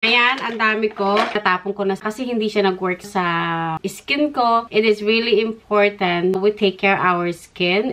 Ayan, ang dami ko. Natapon ko na kasi hindi siya nag-work sa skin ko. It is really important we take care of our skin.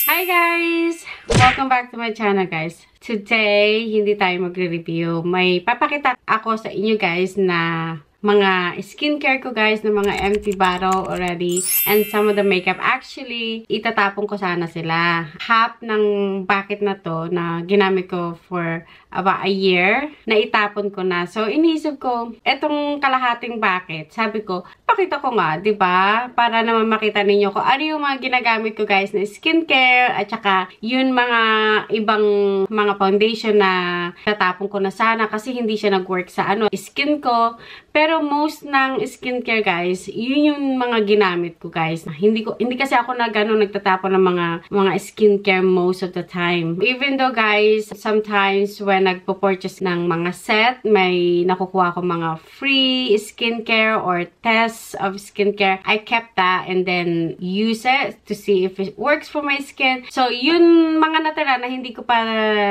Hi guys! Welcome back to my channel guys. Today, hindi tayo magre-review. May papakita ako sa inyo guys na mga skincare ko guys, na mga empty bottle already. And some of the makeup, actually, itatapon ko sana sila. Half ng bucket na to na ginamit ko for about a year, na itapon ko na. So, iniisip ko, etong kalahating bucket, sabi ko, pakita ko nga, ba diba? Para naman makita ninyo ko ano yung mga ginagamit ko guys na skincare, at saka yun mga ibang mga foundation na tatapon ko na sana kasi hindi siya nag-work sa skin ko. Pero most ng skincare guys, yun yung mga ginamit ko guys. Hindi kasi ako nagtatapon ng mga skincare most of the time. Even though guys, sometimes when nagpo-purchase ng mga set, may nakukuha ko mga free skincare or tests of skincare. I kept that and then use it to see if it works for my skin. So, yun mga natira na hindi ko pa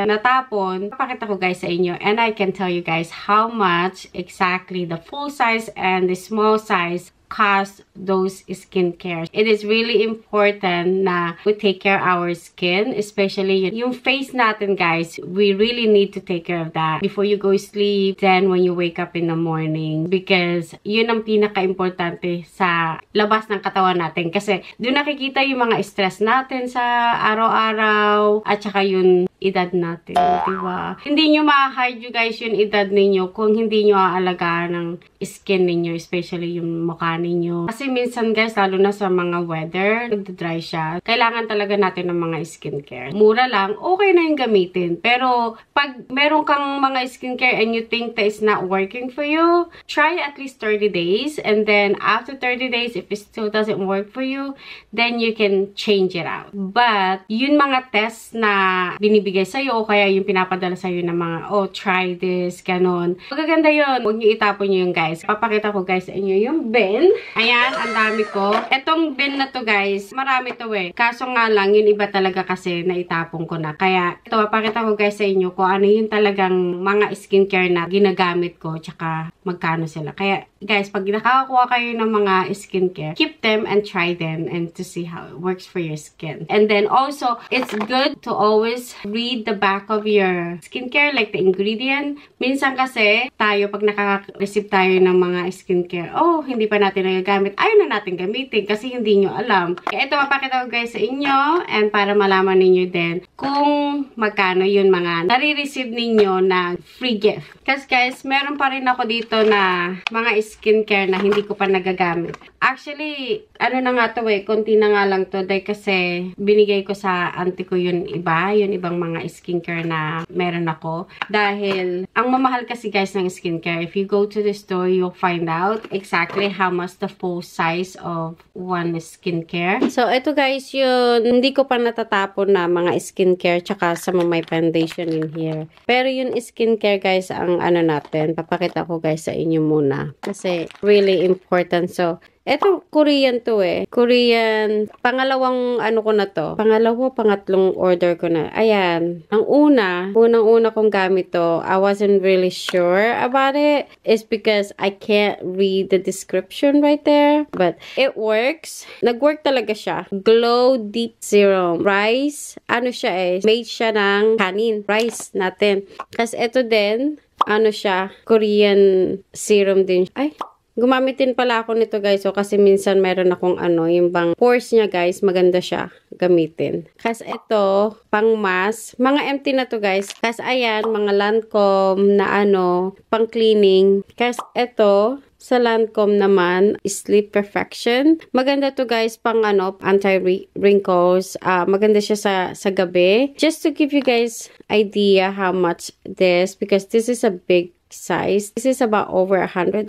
natapon, papakita ko guys sa inyo. And I can tell you guys how much exactly the full size and the small size cost those skincare. It is really important na we take care of our skin, especially yung face natin guys. We really need to take care of that before you go sleep, then when you wake up in the morning, because yun ang pinaka-importante sa labas ng katawan natin, kasi doon nakikita yung mga stress natin sa araw-araw at saka yung edad natin, diba? Hindi nyo ma-hide you guys yung edad ninyo kung hindi nyo aalagaan ng skin ninyo, especially yung mukha ninyo. Kasi minsan guys, lalo na sa mga weather, nagda-dry siya. Kailangan talaga natin ng mga skincare. Mura lang, okay na yung gamitin. Pero pag meron kang mga skincare and you think that it's not working for you, try at least 30 days. And then after 30 days, if it still doesn't work for you, then you can change it out. But yun mga tests na binibigay sa'yo o kaya yung pinapadala sa'yo ng mga, oh, try this, ganon. Magaganda yun. Huwag nyo itapon nyo yun guys. Papakita ko guys sa inyo yung bin. Ayan, ang dami ko. Etong bin na to guys, marami to eh. Kaso nga lang, yun iba talaga kasi na itapon ko na. Kaya, ito, papakita ko guys sa inyo kung ano yung talagang mga skincare na ginagamit ko, tsaka magkano sila. Kaya, guys, pag nakakakuha kayo ng mga skincare, keep them and try them and to see how it works for your skin. And then also, it's good to always read the back of your skincare, like the ingredient. Minsan kasi, tayo, pag nakaka-receive tayo ng mga skincare, oh, hindi pa natin nagagamit, ayaw na natin gamitin kasi hindi nyo alam. Kaya ito, mapakita ko guys sa inyo and para malaman ninyo din kung magkano yun mga nare-receive ninyo na free gift. Kasi guys, meron pa rin ako dito na mga skincare na hindi ko pa nagagamit. Actually, ano na nga to eh, konti na nga lang to dahil kasi binigay ko sa auntie ko yun ibang mga skincare na meron ako. Dahil, ang mamahal kasi guys ng skincare, if you go to the store, you'll find out exactly how much the full size of one skincare. So, ito guys, yun, hindi ko pa natatapon na mga skincare tsaka sa may foundation in here. Pero yung skincare guys, ang ano natin, papakita ko guys sa inyo muna. Kasi, really important. So, eto, Korean to eh. Korean. Pangalawang ano ko na to. Pangatlong order ko na. Ayan. Ang unang-una kong gamit to, I wasn't really sure about it. It's because I can't read the description right there. But it works. Nag-work talaga siya. Glow Deep Serum. Rice. Ano siya eh. Made siya ng kanin. Rice natin. Kasi ito din, ano siya, Korean serum din. Ay, gumamit din pala ako nito guys. So, kasi minsan meron akong yung bang pores niya guys. Maganda siya gamitin. Kasi ito, pang mask. Mga empty na to guys. Kasi ayan, mga Lancome na pang cleaning. Kasi ito, sa Lancome naman, Sleep Perfection. Maganda to guys, pang anti-wrinkles. Maganda siya sa gabi. Just to give you guys idea how much this, because this is a big size. This is about over $100.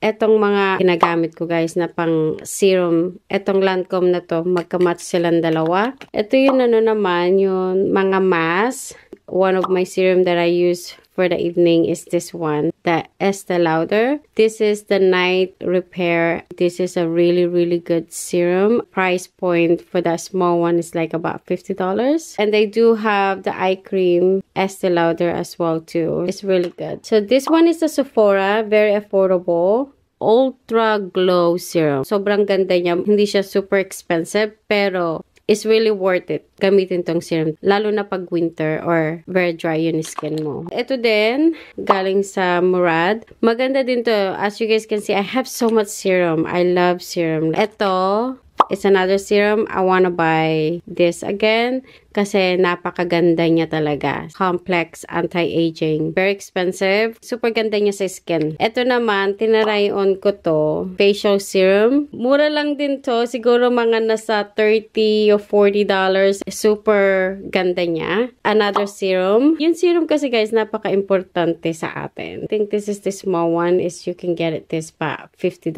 Etong mga ginagamit ko guys na pang serum. Etong Lancome na to, magkamatch silang dalawa. Ito yung naman, yung mga mask. One of my serum that I use for the evening is this one, the Estee Lauder. This is the Night Repair. This is a really, really good serum. Price point for the small one is like about $50. And they do have the eye cream Estee Lauder as well too. It's really good. So this one is the Sephora, very affordable. Ultra Glow Serum. Sobrang ganda niya. Hindi siya super expensive, pero it's really worth it gamitin tong serum. Lalo na pag winter or very dry yung skin mo. Ito din, galing sa Murad. Maganda din to. As you guys can see, I have so much serum. I love serum. Ito, it's another serum. I wanna buy this again kasi napakaganda niya talaga. Complex anti-aging. Very expensive. Super ganda niya sa skin. Ito naman, tinarayon ko to. Facial serum. Mura lang din to. Siguro mga nasa $30 or $40. Super ganda niya. Another serum. Yung serum kasi guys, napaka-importante sa atin. I think this is the small one. Is you can get it this pa $50.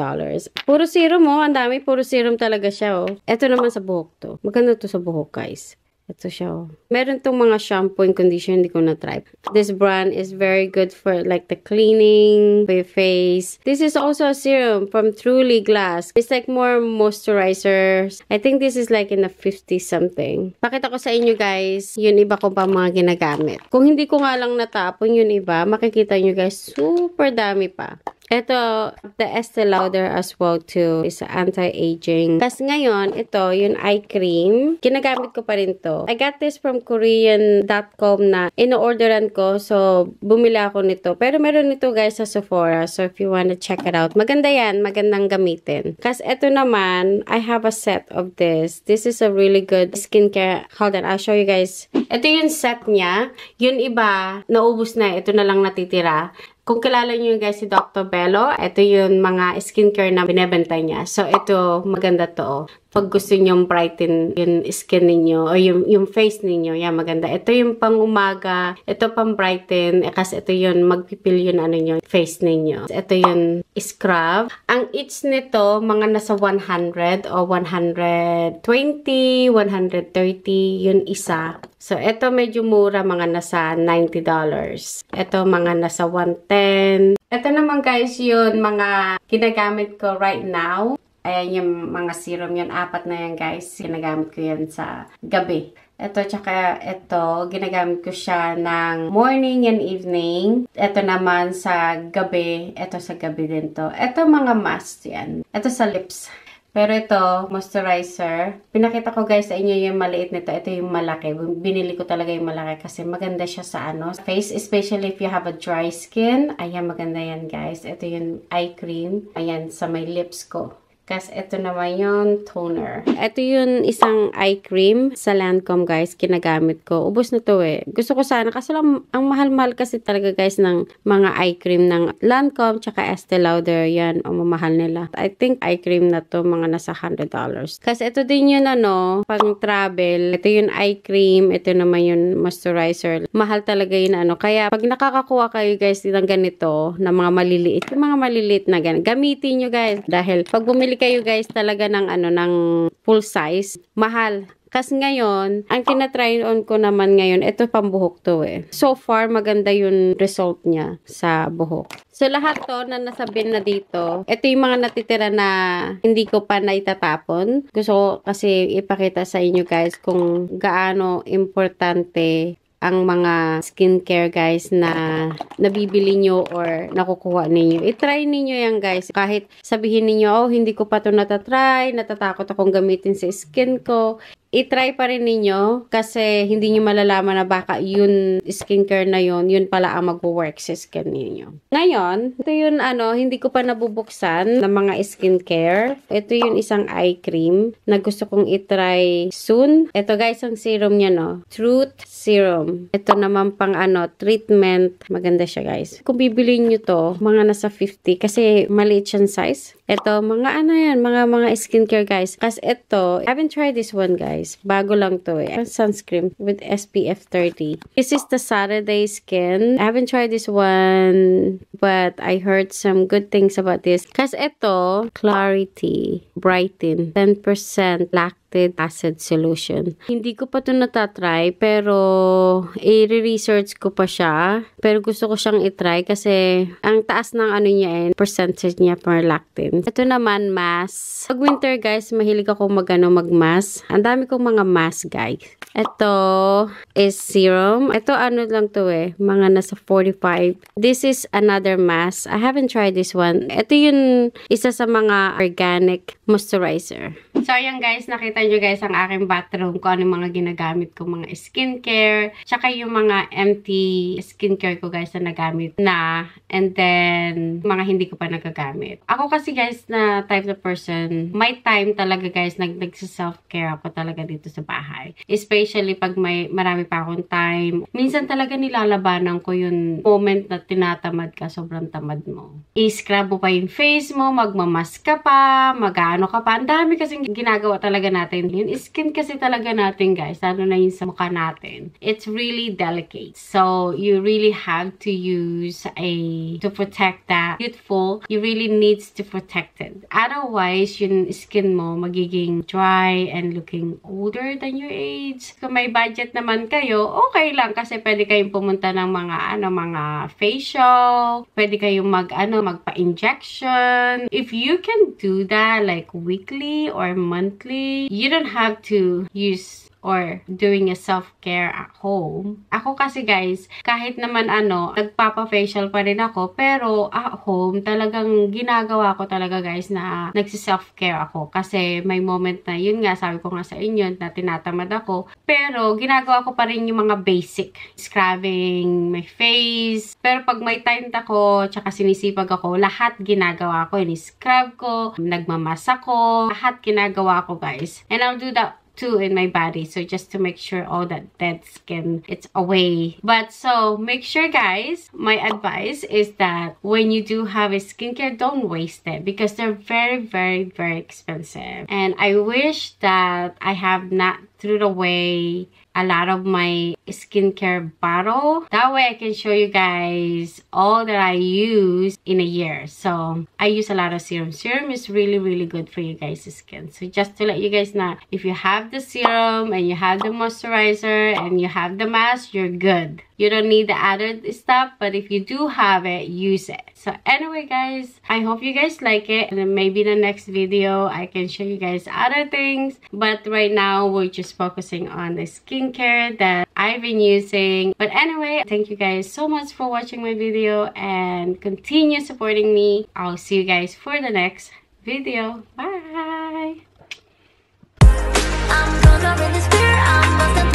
Puro serum oh. Ang dami. Puro serum talaga siya oh. Ito naman sa buhok to. Maganda to sa buhok guys. Ito siya. Oh. Meron tong mga shampoo and conditioner, hindi ko na-try. This brand is very good for like the cleaning for your face. This is also a serum from Truly Glass. It's like more moisturizer. I think this is like in the 50 something. Pakita ko sa inyo guys, yun iba ko pa mga ginagamit. Kung hindi ko nga lang natapon yun iba, makikita nyo guys, super dami pa. Ito, the Estee Lauder as well too, is anti-aging. Kasi ngayon, ito, yung eye cream, ginagamit ko pa rin to. I got this from Korean.com na ino-orderan ko, so bumili ako nito. Pero meron nito guys sa Sephora, so if you wanna check it out, maganda yan, magandang gamitin. Kasi ito naman, I have a set of this. This is a really good skincare. Hold on, I'll show you guys. Ito yung set niya. Yung iba, naubos na, ito na lang natitira. Kung kilala niyo guys si Dr. Bello, ito yung mga skincare na binebenta niya. So, ito, maganda to. Pag gusto niyo brighten yung skin niyo o yung face niyo, yan maganda. Ito yung pang umaga, ito pang brighten, kasi ito yung magpipil yung ano niyo, face niyo. Ito yung scrub. Ang each nito, mga nasa 100 o 120, 130 yung isa. So, ito medyo mura, mga nasa $90. Ito mga nasa 110. Ito naman guys, yun mga ginagamit ko right now. Ayan yung mga serum yun. 4 na yan guys. Ginagamit ko yan sa gabi. Ito tsaka ito, ginagamit ko siya ng morning and evening. Ito naman sa gabi. Ito sa gabi din to. Ito mga mask yan. Ito sa lips. Pero ito, moisturizer. Pinakita ko guys sa inyo yung maliit nito. Ito yung malaki. Binili ko talaga yung malaki kasi maganda siya sa face. Especially if you have a dry skin. Ayan, maganda yan guys. Ito yung eye cream. Ayan, sa may lips ko. Kasi ito naman yung toner. Ito yung isang eye cream sa Lancome guys. Kinagamit ko. Ubos na to eh. Gusto ko sana. Kasi lang, ang mahal-mahal kasi talaga guys ng mga eye cream ng Lancome tsaka Estee Lauder. Yan, ang mamahal nila. I think eye cream na to mga nasa $100. Kasi ito din yun ano, pang travel. Ito yung eye cream. Ito naman yung moisturizer. Mahal talaga yun ano. Kaya pag nakakakuha kayo guys ng ganito, na mga maliliit, yung mga maliliit na ganito, gamitin nyo guys. Dahil pag bumili kayo guys talaga ng ano ng full size, mahal. Kasi ngayon, ang tinatry on ko naman ngayon, ito pambuhok to eh. So far, maganda yung result niya sa buhok. So lahat to na nasa bin na dito, ito yung mga natitira na hindi ko pa naitatapon. Gusto ko kasi ipakita sa inyo guys kung gaano importante ang mga skincare guys na nabibili nyo or nakukuha ninyo. I-try ninyo yan guys. Kahit sabihin ninyo, oh hindi ko pa ito natatry, natatakot akong gamitin sa skin ko. I-try pa rin ninyo kasi hindi nyo malalaman na baka yun skincare na yun pala ang mag-work sa skin ninyo. Ngayon, ito yun ano, hindi ko pa nabubuksan ng mga skincare. Ito yung isang eye cream na gusto kong i-try soon. Ito guys, ang serum niya no, Truth Serum. Ito naman pang ano, treatment. Maganda siya guys. Kung bibili nyo to, mga nasa 50 kasi maliit siyang size. Ito, mga ano yan, mga skincare guys. Kasi ito, I haven't tried this one guys. Bago lang to eh. Sunscreen with SPF 30. This is the Saturday Skin. I haven't tried this one, but I heard some good things about this. Kasi ito, Clarity Brighten 10% lactic lactic acid solution. Hindi ko pa ito natatry, pero i-research ko pa siya. Pero gusto ko siyang itry kasi ang taas ng ano niya percentage niya per lactin. Ito naman, mask. Pag winter, guys, mahilig ako mag-mask. Ang dami kong mga mask, guys. Ito is serum. Ito ano lang to mga nasa 45. This is another mask. I haven't tried this one. Ito yung isa sa mga organic moisturizer. So, ayan guys, nakita nyo guys ang aking bathroom, kung ano mga ginagamit ko, mga skincare, tsaka yung mga empty skincare ko guys na nagamit na, and then mga hindi ko pa nagagamit. Ako kasi guys na type of person, may time talaga guys, nagsa-self-care ako talaga dito sa bahay. Especially pag marami pa akong time. Minsan talaga nilalabanan ko yung moment na tinatamad ka, sobrang tamad mo. I-scrub mo pa yung face mo, magmamask ka pa, mag-ano ka pa. Ang dami kasing ginagawa talaga natin. Yung skin kasi talaga natin guys, lalo na yung sa mukha natin. It's really delicate. So, you really have to use to protect that youthful, you really needs to protect it. Otherwise, yung skin mo magiging dry and looking older than your age. Kung may budget naman kayo, okay lang kasi pwede kayong pumunta ng mga facial, pwede kayong magpa-injection. If you can do that like weekly or monthly, you don't have to use or doing a self-care at home. Ako kasi guys, kahit naman nagpapa-facial pa rin ako, pero at home, talagang ginagawa ko talaga guys na nagsi-self-care ako. Kasi may moment na, yun nga, sabi ko nga sa inyo, na tinatamad ako. Pero ginagawa ko pa rin yung mga basic. Scrubbing my face. Pero pag may time ako, tsaka sinisipag ako, lahat ginagawa ko. Ini-scrub ko, nagmamasa ko, lahat ginagawa ko guys. And I'll do that too in my body, so just to make sure all that dead skin it's away. But so make sure guys, my advice is that when you do have a skincare, don't waste it because they're very very very expensive, and I wish that I have not threw away a lot of my skincare bottle. That way I can show you guys all that I use in a year. So I use a lot of serum. Serum is really really good for you guys' skin. So just to let you guys know, if you have the serum and you have the moisturizer and you have the mask, you're good. You don't need the other stuff, but if you do have it, use it. So anyway guys, I hope you guys like it, and then maybe the next video I can show you guys other things, but right now we're just focusing on the skincare that I've been using. But anyway, thank you guys so much for watching my video and continue supporting me. I'll see you guys for the next video. Bye. I'm